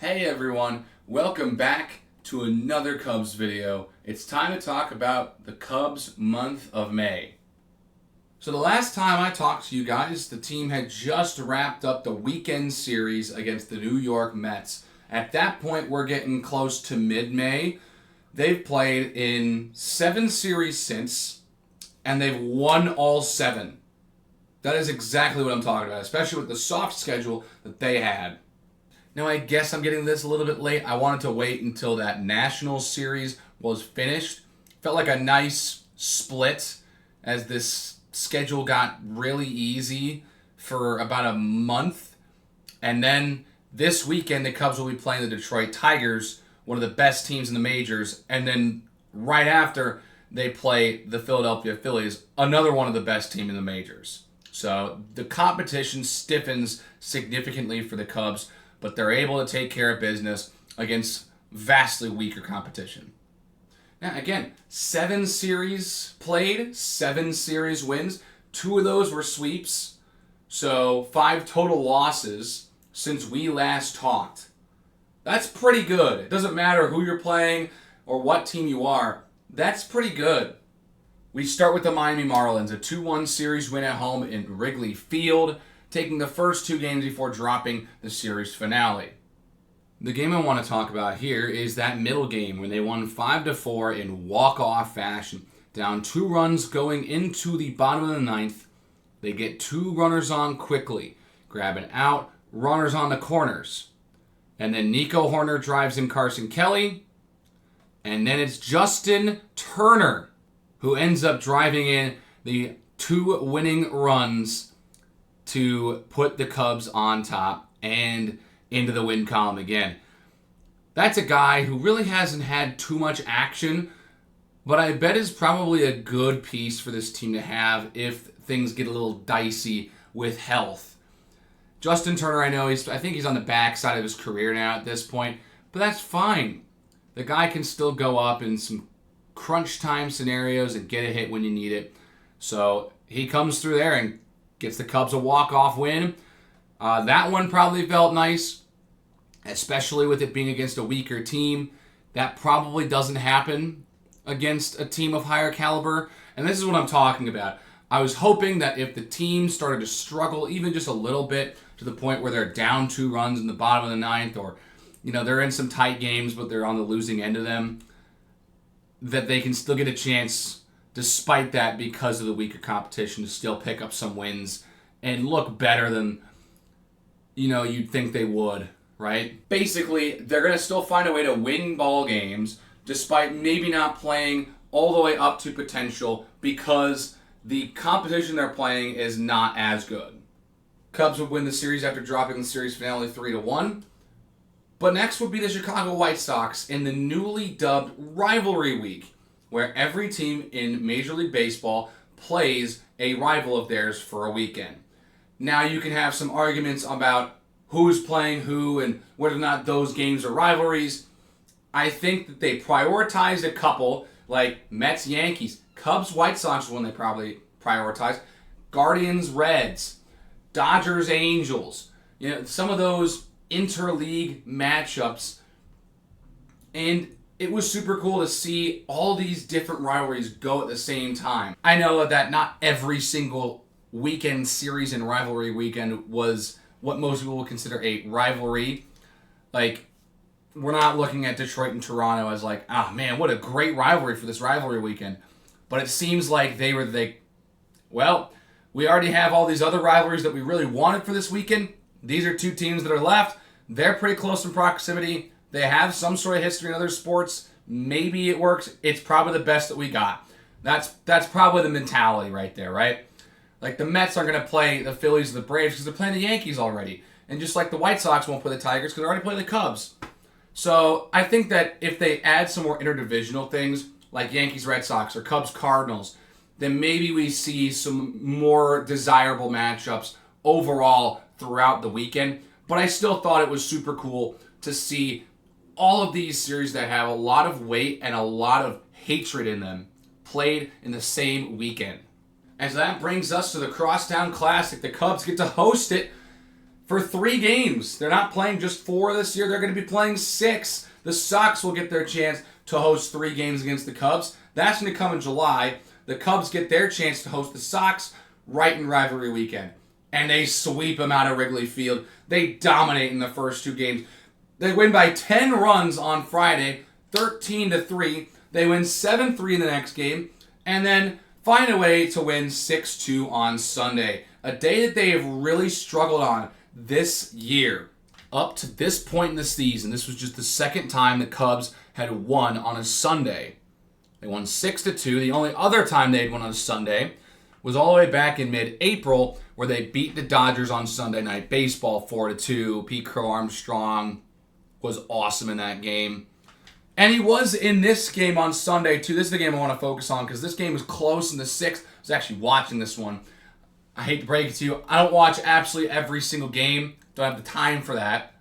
Hey everyone, welcome back to another Cubs video. It's time to talk about the Cubs month of May. So the last time I talked to you guys, the team had just wrapped up the weekend series against the New York Mets. At that point, we're getting close to mid-May. They've played in 7 series since, and they've won all 7. That is exactly what I'm talking about, especially with the soft schedule that they had. Now, I guess I'm getting this a little bit late. I wanted to wait until that Nationals series was finished. Felt like a nice split as this schedule got really easy for about a month. And then this weekend, the Cubs will be playing the Detroit Tigers, one of the best teams in the majors. And then right after, they play the Philadelphia Phillies, another one of the best teams in the majors. So the competition stiffens significantly for the Cubs, but they're able to take care of business against vastly weaker competition. Now, again, 7 series played, 7 series wins. 2 of those were sweeps, so 5 total losses since we last talked. That's pretty good. It doesn't matter who you're playing or what team you are. That's pretty good. We start with the Miami Marlins, a 2-1 series win at home in Wrigley Field, taking the first 2 games before dropping the series finale. The game I want to talk about here is that middle game when they won 5-4 in walk-off fashion. Down 2 runs going into the bottom of the 9th. They get 2 runners on quickly. Grab an out, runners on the corners. And then Nico Hoerner drives in Carson Kelly. And then it's Justin Turner who ends up driving in the 2 winning runs to put the Cubs on top and into the win column again. That's a guy who really hasn't had too much action, but I bet is probably a good piece for this team to have if things get a little dicey with health. Justin Turner, I think he's on the backside of his career now at this point, but that's fine. The guy can still go up in some crunch time scenarios and get a hit when you need it. So he comes through there and gets the Cubs a walk-off win. That one probably felt nice, especially with it being against a weaker team. That probably doesn't happen against a team of higher caliber. And this is what I'm talking about. I was hoping that if the team started to struggle even just a little bit to the point where they're down 2 runs in the bottom of the 9th, or they're in some tight games but they're on the losing end of them, that they can still get a chance despite that because of the weaker competition to still pick up some wins and look better than you'd think they would, right? Basically, they're going to still find a way to win ball games despite maybe not playing all the way up to potential because the competition they're playing is not as good. Cubs would win the series after dropping the series finale 3-1. But next would be the Chicago White Sox in the newly dubbed Rivalry Week, where every team in Major League Baseball plays a rival of theirs for a weekend. Now you can have some arguments about who's playing who and whether or not those games are rivalries. I think that they prioritized a couple, like Mets-Yankees. Cubs-White Sox is one they probably prioritized. Guardians-Reds. Dodgers-Angels. Some of those interleague matchups. And it was super cool to see all these different rivalries go at the same time. I know that not every single weekend series and rivalry weekend was what most people would consider a rivalry. Like, we're not looking at Detroit and Toronto as like, man, what a great rivalry for this rivalry weekend. But it seems like we already have all these other rivalries that we really wanted for this weekend. These are 2 teams that are left. They're pretty close in proximity. They have some sort of history in other sports. Maybe it works. It's probably the best that we got. That's probably the mentality right there, right? Like the Mets aren't going to play the Phillies or the Braves because they're playing the Yankees already. And just like the White Sox won't play the Tigers because they already play the Cubs. So I think that if they add some more interdivisional things like Yankees, Red Sox, or Cubs, Cardinals, then maybe we see some more desirable matchups overall throughout the weekend. But I still thought it was super cool to see all of these series that have a lot of weight and a lot of hatred in them played in the same weekend. And so that brings us to the Crosstown Classic. The Cubs get to host it for 3 games. They're not playing just 4 this year. They're going to be playing 6. The Sox will get their chance to host 3 games against the Cubs. That's going to come in July. The Cubs get their chance to host the Sox right in rivalry weekend. And they sweep them out of Wrigley Field. They dominate in the first 2 games. They win by 10 runs on Friday, 13-3. They win 7-3 in the next game, and then find a way to win 6-2 on Sunday. A day that they have really struggled on this year. Up to this point in the season, this was just the second time the Cubs had won on a Sunday. They won 6-2. The only other time they'd won on a Sunday was all the way back in mid-April, where they beat the Dodgers on Sunday Night Baseball 4-2. Pete Crow Armstrong was awesome in that game. And he was in this game on Sunday, too. This is the game I want to focus on because this game was close in the 6th. I was actually watching this one. I hate to break it to you. I don't watch absolutely every single game. Don't have the time for that.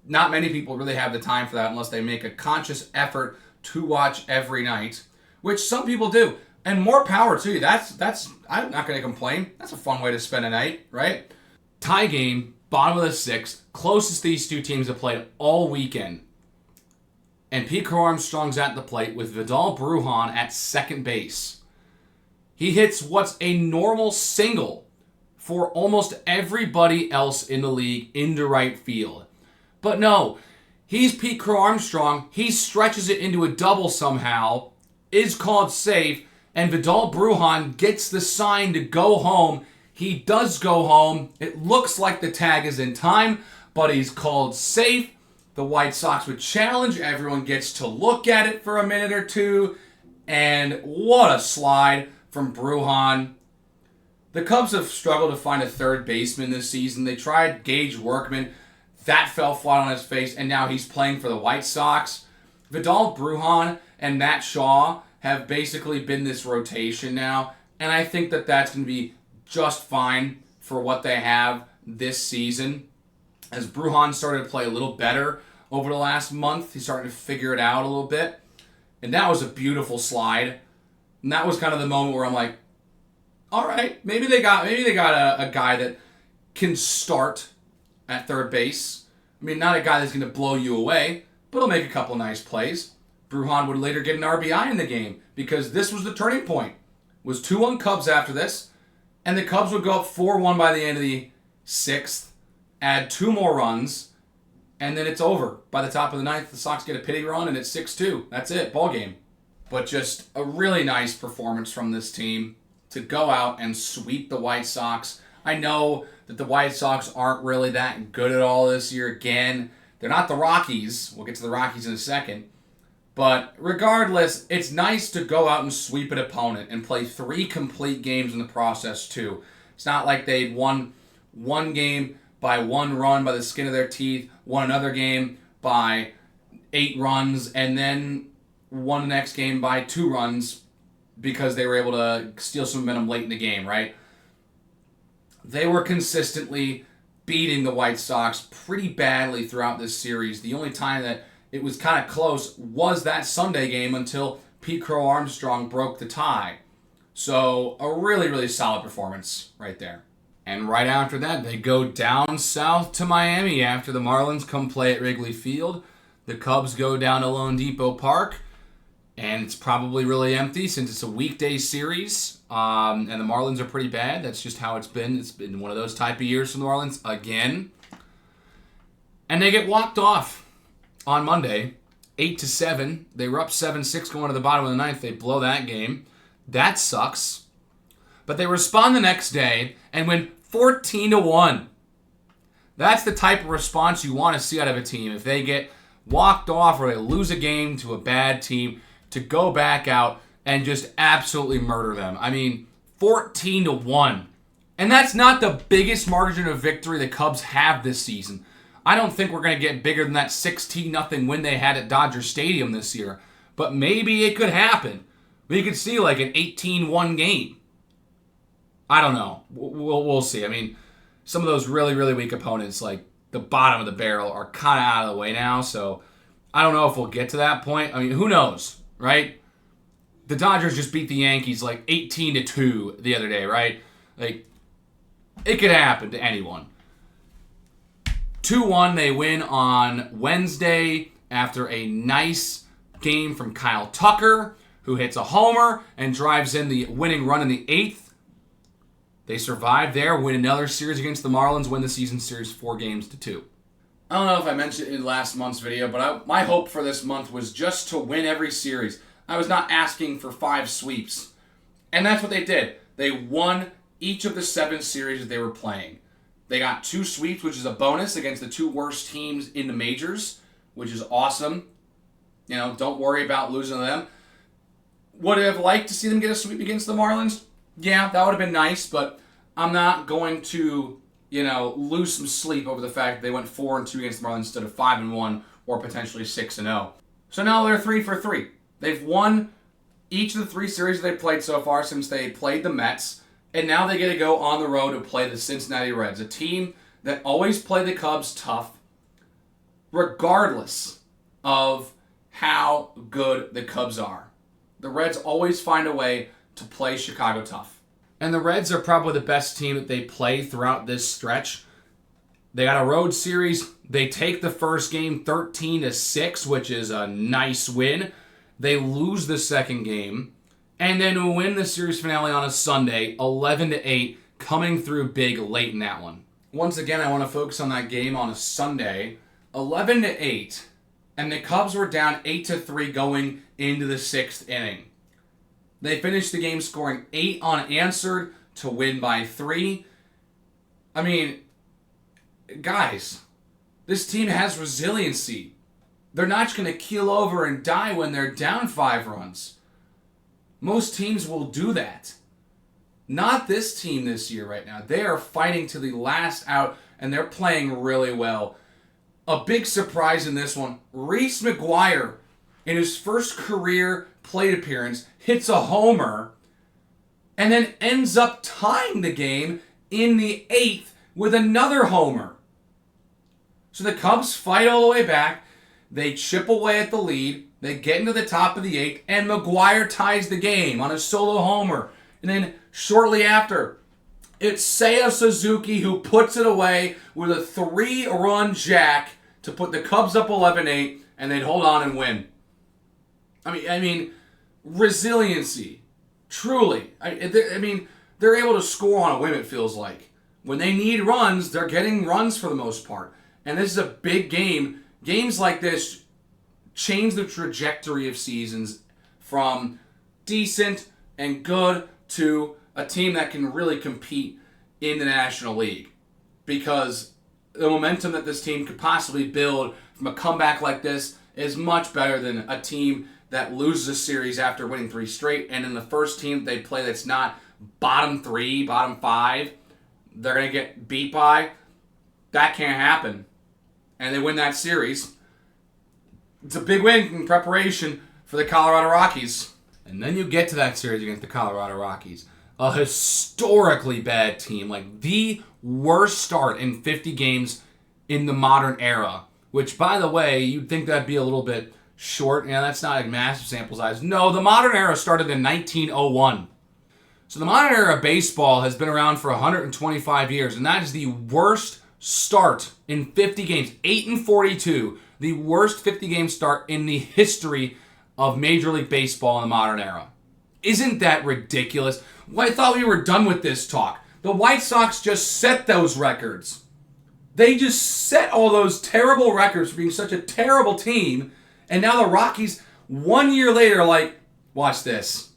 Not many people really have the time for that unless they make a conscious effort to watch every night, which some people do. And more power to you. That's I'm not going to complain. That's a fun way to spend a night, right? Tie game, bottom of the 6th, closest these 2 teams have played all weekend. And Pete Crow Armstrong's at the plate with Vidal Brujan at second base. He hits what's a normal single for almost everybody else in the league into right field. But no, he's Pete Crow Armstrong. He stretches it into a double somehow, is called safe, and Vidal Brujan gets the sign to go home. He does go home. It looks like the tag is in time, but he's called safe. The White Sox would challenge. Everyone gets to look at it for a minute or 2. And what a slide from Brujan. The Cubs have struggled to find a third baseman this season. They tried Gage Workman. That fell flat on his face, and now he's playing for the White Sox. Vidal Brujan and Matt Shaw have basically been this rotation now, and I think that that's going to be just fine for what they have this season. As Brujan started to play a little better over the last month, he's starting to figure it out a little bit. And that was a beautiful slide. And that was kind of the moment where I'm like, all right, maybe they got a guy that can start at third base. I mean, not a guy that's going to blow you away, but he'll make a couple nice plays. Brujan would later get an RBI in the game because this was the turning point. It was 2-1 Cubs after this, and the Cubs would go up 4-1 by the end of the 6th. Add 2 more runs, and then it's over. By the top of the 9th, the Sox get a pity run, and it's 6-2. That's it, ball game. But just a really nice performance from this team to go out and sweep the White Sox. I know that the White Sox aren't really that good at all this year. Again, they're not the Rockies. We'll get to the Rockies in a second. But regardless, it's nice to go out and sweep an opponent and play 3 complete games in the process, too. It's not like they'd won one game by 1 run by the skin of their teeth, won another game by 8 runs, and then won the next game by 2 runs because they were able to steal some momentum late in the game, right? They were consistently beating the White Sox pretty badly throughout this series. The only time that it was kind of close was that Sunday game until Pete Crow Armstrong broke the tie. So a really, really solid performance right there. And right after that, they go down south to Miami after the Marlins come play at Wrigley Field. The Cubs go down to Lone Depot Park, and it's probably really empty since it's a weekday series. And the Marlins are pretty bad. That's just how it's been. It's been one of those type of years for the Marlins again. And they get walked off on Monday, 8-7. They were up 7-6 going to the bottom of the 9th. They blow that game. That sucks. But they respond the next day and win 14-1. That's the type of response you want to see out of a team. If they get walked off or they lose a game to a bad team, to go back out and just absolutely murder them. I mean, 14-1. And that's not the biggest margin of victory the Cubs have this season. I don't think we're going to get bigger than that 16-0 win they had at Dodger Stadium this year. But maybe it could happen. We could see like an 18-1 game. I don't know. We'll see. I mean, some of those really, really weak opponents, like the bottom of the barrel, are kind of out of the way now. So I don't know if we'll get to that point. I mean, who knows, right? The Dodgers just beat the Yankees like 18-2 the other day, right? Like, it could happen to anyone. 2-1, they win on Wednesday after a nice game from Kyle Tucker, who hits a homer and drives in the winning run in the 8th. They survive there, win another series against the Marlins, win the season series 4-2. I don't know if I mentioned it in last month's video, but my hope for this month was just to win every series. I was not asking for 5 sweeps. And that's what they did. They won each of the 7 series that they were playing. They got 2 sweeps, which is a bonus against the 2 worst teams in the majors, which is awesome. You know, don't worry about losing to them. Would I have liked to see them get a sweep against the Marlins? Yeah, that would have been nice, but I'm not going to, lose some sleep over the fact that they went 4-2 against the Marlins instead of 5-1 or potentially 6-0. So now they're 3 for 3. They've won each of the 3 series they've played so far since they played the Mets, and now they get to go on the road to play the Cincinnati Reds, a team that always play the Cubs tough, regardless of how good the Cubs are. The Reds always find a way to play Chicago tough. And the Reds are probably the best team that they play throughout this stretch. They got a road series. They take the first game 13-6, which is a nice win. They lose the second game, and then win the series finale on a Sunday, 11-8, coming through big late in that one. Once again, I want to focus on that game on a Sunday, 11-8, and the Cubs were down 8-3 going into the 6th inning. They finished the game scoring 8 unanswered to win by 3. I mean, guys, this team has resiliency. They're not just going to keel over and die when they're down 5 runs. Most teams will do that. Not this team this year right now. They are fighting to the last out, and they're playing really well. A big surprise in this one, Reese McGuire, in his first career plate appearance, hits a homer, and then ends up tying the game in the 8th with another homer. So the Cubs fight all the way back. They chip away at the lead. They get into the top of the 8th, and McGuire ties the game on a solo homer. And then shortly after, it's Seiya Suzuki who puts it away with a 3-run jack to put the Cubs up 11-8, and they'd hold on and win. I mean, resiliency, truly. They're able to score on a whim, it feels like. When they need runs, they're getting runs for the most part. And this is a big game. Games like this change the trajectory of seasons from decent and good to a team that can really compete in the National League. Because the momentum that this team could possibly build from a comeback like this is much better than a team that loses a series after winning 3 straight, and in the first team they play that's not bottom 3, bottom 5, they're going to get beat by. That can't happen. And they win that series. It's a big win in preparation for the Colorado Rockies. And then you get to that series against the Colorado Rockies. A historically bad team, like the worst start in 50 games in the modern era. Which, by the way, you'd think that'd be a little bit short. That's not a massive sample size. No, the modern era started in 1901. So the modern era of baseball has been around for 125 years, and that is the worst start in 50 games. 8-42, the worst 50-game start in the history of Major League Baseball in the modern era. Isn't that ridiculous? Well, I thought we were done with this talk. The White Sox just set those records. They just set all those terrible records for being such a terrible team, and now the Rockies, 1 year later, are like, watch this.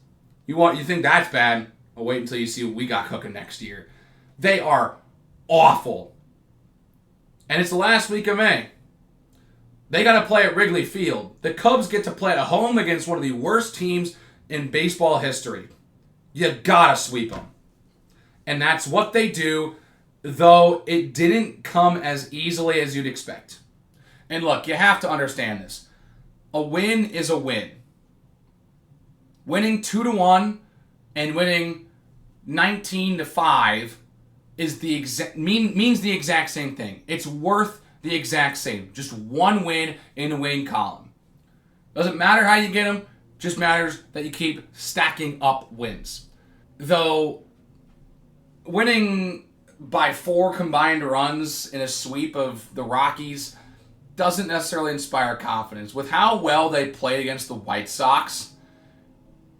You think that's bad? Well, wait until you see what we got cooking next year. They are awful. And it's the last week of May. They got to play at Wrigley Field. The Cubs get to play at home against one of the worst teams in baseball history. You gotta sweep them. And that's what they do, though it didn't come as easily as you'd expect. And look, you have to understand this. A win is a win. Winning 2-1 and winning 19-5 is means the exact same thing. It's worth the exact same. Just one win in the win column. Doesn't matter how you get them, just matters that you keep stacking up wins. Though winning by 4 combined runs in a sweep of the Rockies doesn't necessarily inspire confidence. With how well they played against the White Sox,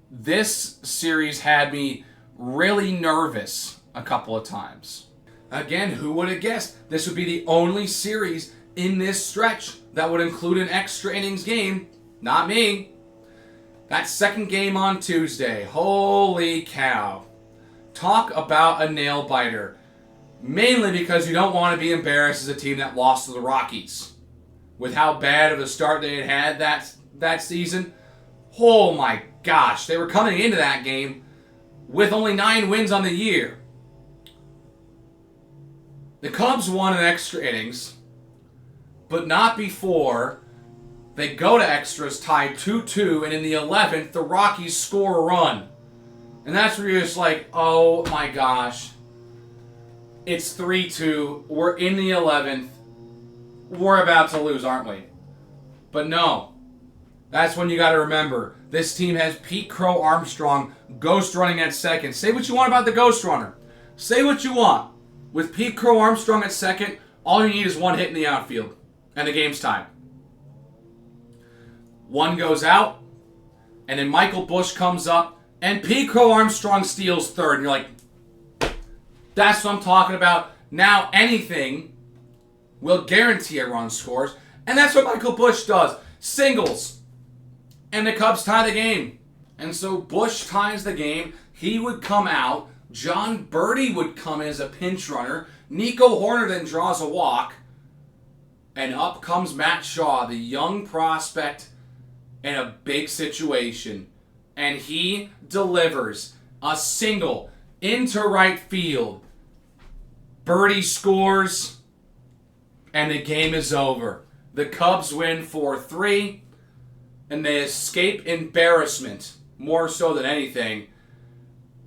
this series had me really nervous a couple of times. Again, who would have guessed this would be the only series in this stretch that would include an extra innings game? Not me. That second game on Tuesday, holy cow. Talk about a nail biter. Mainly because you don't want to be embarrassed as a team that lost to the Rockies. With how bad of a start they had that season. Oh my gosh, they were coming into that game with only 9 wins on the year. The Cubs won in extra innings, but not before they go to extras tied 2-2, and in the 11th, the Rockies score a run. And that's where you're just like, oh my gosh. It's 3-2, we're in the 11th, we're about to lose, aren't we? But no. That's when you got to remember, this team has Pete Crow Armstrong ghost running at second. Say what you want about the ghost runner. Say what you want. With Pete Crow Armstrong at second, all you need is 1 hit in the outfield, and the game's tied. 1 goes out, and then Michael Busch comes up, and Pete Crow Armstrong steals third. And you're like, that's what I'm talking about. Now anything will guarantee a run scores, and that's what Michael Busch does. Singles. And the Cubs tie the game. And so Busch ties the game. He would come out. John Birdie would come in as a pinch runner. Nico Horner then draws a walk. And up comes Matt Shaw, the young prospect, in a big situation. And he delivers a single into right field. Birdie scores. And the game is over. The Cubs win 4-3. And they escape embarrassment, more so than anything,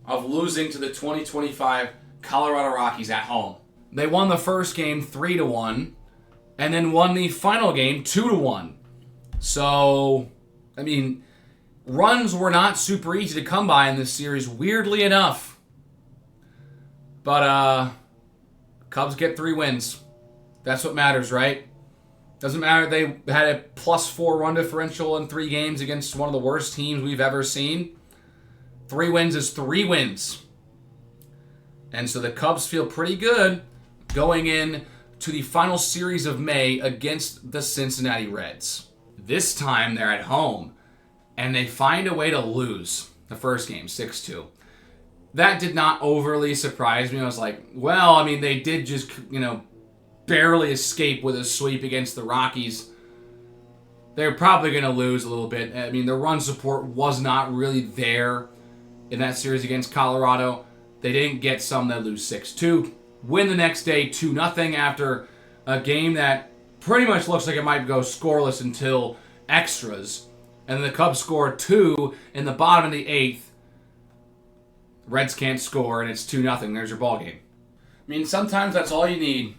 of losing to the 2025 Colorado Rockies at home. They won the first game 3-1, and then won the final game 2-1. So, I mean, runs were not super easy to come by in this series, weirdly enough. But, Cubs get 3 wins. That's what matters, right? Doesn't matter they had a +4 run differential in 3 games against one of the worst teams we've ever seen. 3 wins is 3 wins. And so the Cubs feel pretty good going in to the final series of May against the Cincinnati Reds. This time they're at home, and they find a way to lose the first game, 6-2. That did not overly surprise me. I was like, well, I mean, they did just, barely escape with a sweep against the Rockies. They're probably going to lose a little bit. I mean, the run support was not really there in that series against Colorado. They didn't get some that lose 6-2. Win the next day 2-0 after a game that pretty much looks like it might go scoreless until extras. And the Cubs score 2 in the bottom of the 8th. Reds can't score, and it's 2-0. There's your ball game. I mean, sometimes that's all you need.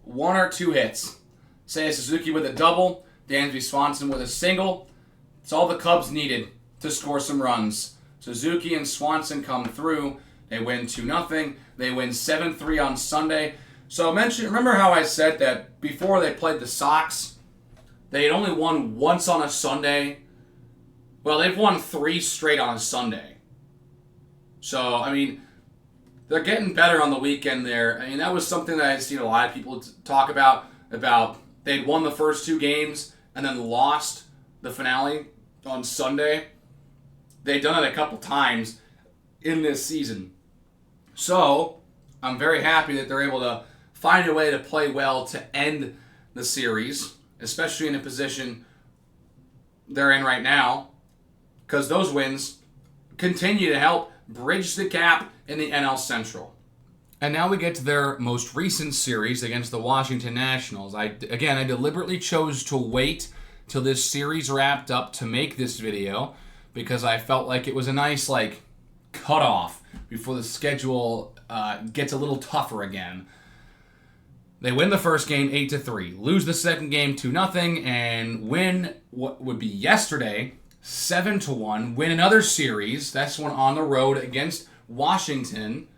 1 or 2 hits. Seiya Suzuki with a double, Dansby Swanson with a single. It's all the Cubs needed to score some runs. Suzuki and Swanson come through. They win 2-0. They win 7-3 on Sunday. So remember how I said that before they played the Sox, they had only won once on a Sunday? Well, they've won 3 straight on a Sunday. So, I mean, they're getting better on the weekend there. I mean, that was something that I've seen a lot of people talk about they'd won the first 2 games and then lost the finale on Sunday. They've done it a couple times in this season. So, I'm very happy that they're able to find a way to play well to end the series, especially in a position they're in right now, because those wins continue to help bridge the gap in the NL Central. And now we get to their most recent series against the Washington Nationals. I deliberately chose to wait till this series wrapped up to make this video because I felt like it was a nice, cutoff before the schedule gets a little tougher again. They win the first game 8-3, lose the second game 2-0, and win what would be yesterday 7-1, win another series. That's one on the road against Washington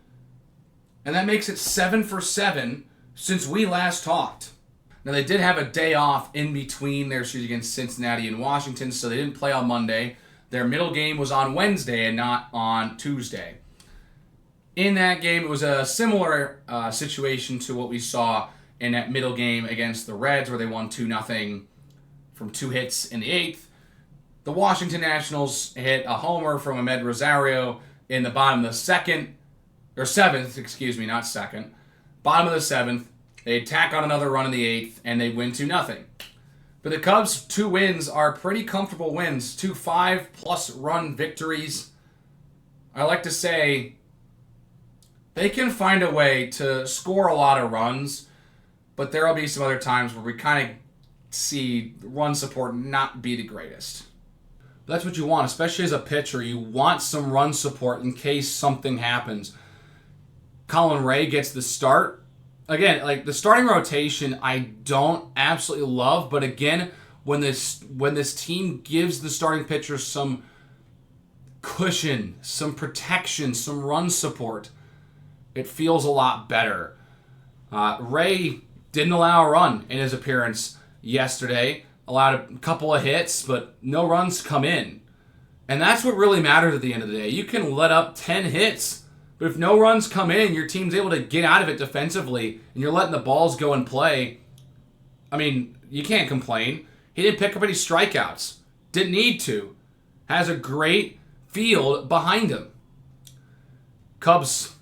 And that makes it 7 for 7 since we last talked. Now, they did have a day off in between their series against Cincinnati and Washington, so they didn't play on Monday. Their middle game was on Wednesday and not on Tuesday. In that game, it was a similar situation to what we saw in that middle game against the Reds, where they won 2-0 from 2 hits in the 8th. The Washington Nationals hit a homer from Amed Rosario in the bottom of the 7th, not second. Bottom of the 7th. They tack on another run in the 8th, and they win 2-0. But the Cubs' 2 wins are pretty comfortable wins. 2 5-plus run victories. I like to say they can find a way to score a lot of runs, but there will be some other times where we kind of see run support not be the greatest. But that's what you want, especially as a pitcher. You want some run support in case something happens. Colin Rea gets the start. Again, like the starting rotation, I don't absolutely love, but again, when this team gives the starting pitcher some cushion, some protection, some run support, it feels a lot better. Rea didn't allow a run in his appearance yesterday. Allowed a couple of hits, but no runs come in. And that's what really matters at the end of the day. You can let up 10 hits, but if no runs come in, your team's able to get out of it defensively, and you're letting the balls go and play. I mean, you can't complain. He didn't pick up any strikeouts. Didn't need to. Has a great field behind him. Cubs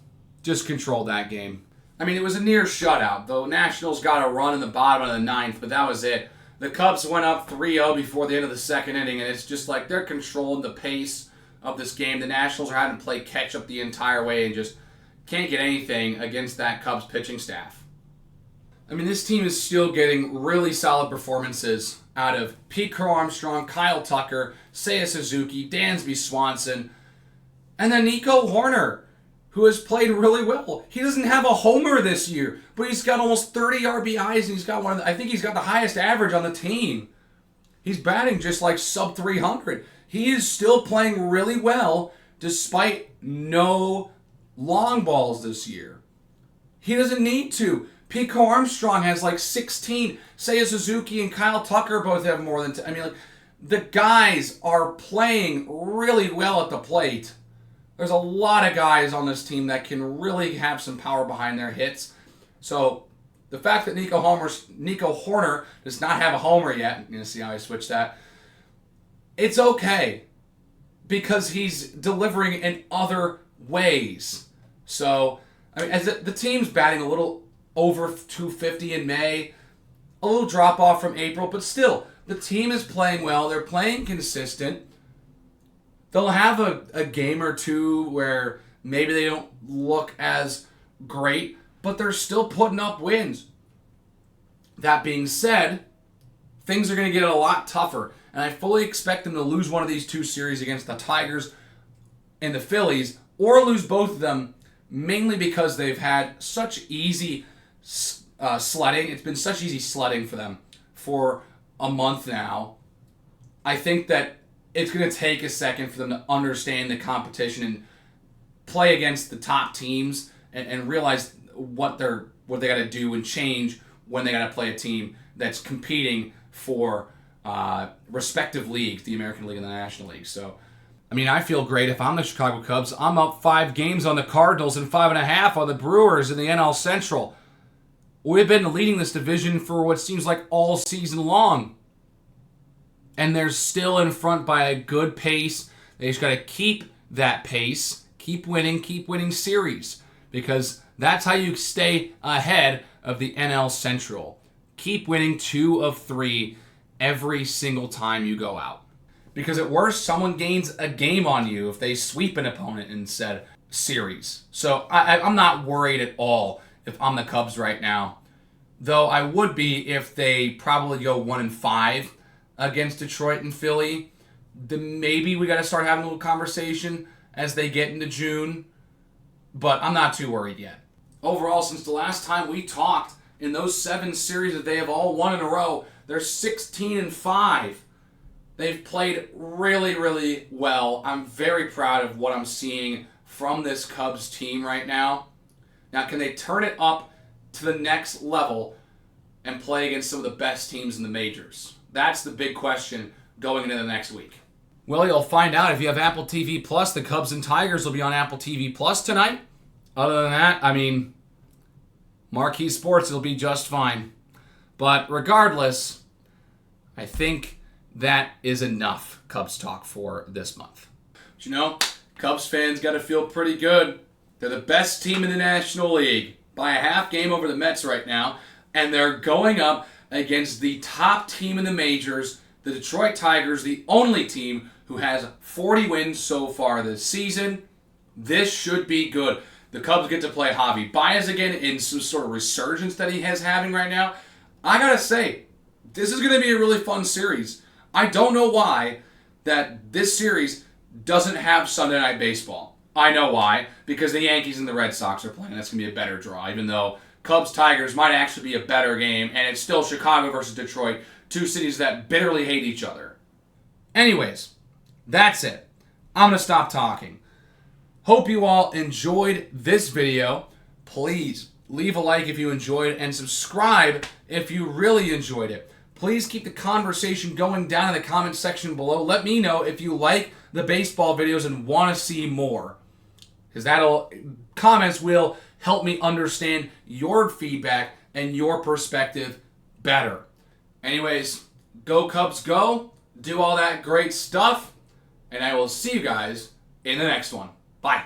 just controlled that game. I mean, it was a near shutout. The Nationals got a run in the bottom of the 9th, but that was it. The Cubs went up 3-0 before the end of the 2nd inning, and it's just like they're controlling the pace of this game. The Nationals are having to play catch-up the entire way and just can't get anything against that Cubs pitching staff. I mean, this team is still getting really solid performances out of Pete Crow Armstrong, Kyle Tucker, Seiya Suzuki, Dansby Swanson, and then Nico Hoerner, who has played really well. He doesn't have a homer this year, but he's got almost 30 RBIs, and he's got I think he's got the highest average on the team. He's batting just like sub 300. He is still playing really well despite no long balls this year. He doesn't need to. Pico Armstrong has like 16. Seiya Suzuki and Kyle Tucker both have more than 10. I mean, like, the guys are playing really well at the plate. There's a lot of guys on this team that can really have some power behind their hits. So the fact that Nico Hoerner does not have a homer yet, you're going to see how I switch that, it's okay because he's delivering in other ways. So, I mean, as the team's batting a little over 250 in May, a little drop off from April, but still, the team is playing well. They're playing consistent. They'll have a game or two where maybe they don't look as great, but they're still putting up wins. That being said, things are going to get a lot tougher, and I fully expect them to lose one of these 2 series against the Tigers and the Phillies, or lose both of them, mainly because they've had such easy sledding. It's been such easy sledding for them for a month now. I think that it's going to take a second for them to understand the competition and play against the top teams and realize what they got to do and change when they got to play a team that's competing for respective leagues, the American League and the National League. So, I mean, I feel great if I'm the Chicago Cubs. I'm up 5 games on the Cardinals and 5.5 on the Brewers in the NL Central. We've been leading this division for what seems like all season long. And they're still in front by a good pace. They just got to keep that pace, keep winning series, because that's how you stay ahead of the NL Central. Keep winning 2 of 3 every single time you go out. Because at worst, someone gains a game on you if they sweep an opponent instead series. So I'm not worried at all if I'm the Cubs right now. Though I would be if they probably go 1-5 against Detroit and Philly. Then maybe we got to start having a little conversation as they get into June. But I'm not too worried yet. Overall, since the last time we talked, in those 7 series that they have all won in a row, they're 16-5. They've played really, really well. I'm very proud of what I'm seeing from this Cubs team right now. Now, can they turn it up to the next level and play against some of the best teams in the majors? That's the big question going into the next week. Well, you'll find out if you have Apple TV Plus. The Cubs and Tigers will be on Apple TV Plus tonight. Other than that, I mean, Marquee Sports will be just fine. But regardless, I think that is enough Cubs talk for this month. But you know, Cubs fans got to feel pretty good. They're the best team in the National League by a half game over the Mets right now, and they're going up against the top team in the majors, the Detroit Tigers, the only team who has 40 wins so far this season. This should be good. The Cubs get to play Javi Baez again in some sort of resurgence that he has having right now. I gotta say, this is going to be a really fun series. I don't know why that this series doesn't have Sunday Night Baseball. I know why. Because the Yankees and the Red Sox are playing. That's going to be a better draw, even though Cubs-Tigers might actually be a better game, and it's still Chicago versus Detroit, two cities that bitterly hate each other. Anyways, that's it. I'm going to stop talking. Hope you all enjoyed this video. Please leave a like if you enjoyed it, and subscribe if you really enjoyed it. Please keep the conversation going down in the comment section below. Let me know if you like the baseball videos and want to see more. Because comments will help me understand your feedback and your perspective better. Anyways, go Cubs go. Do all that great stuff. And I will see you guys in the next one. Bye.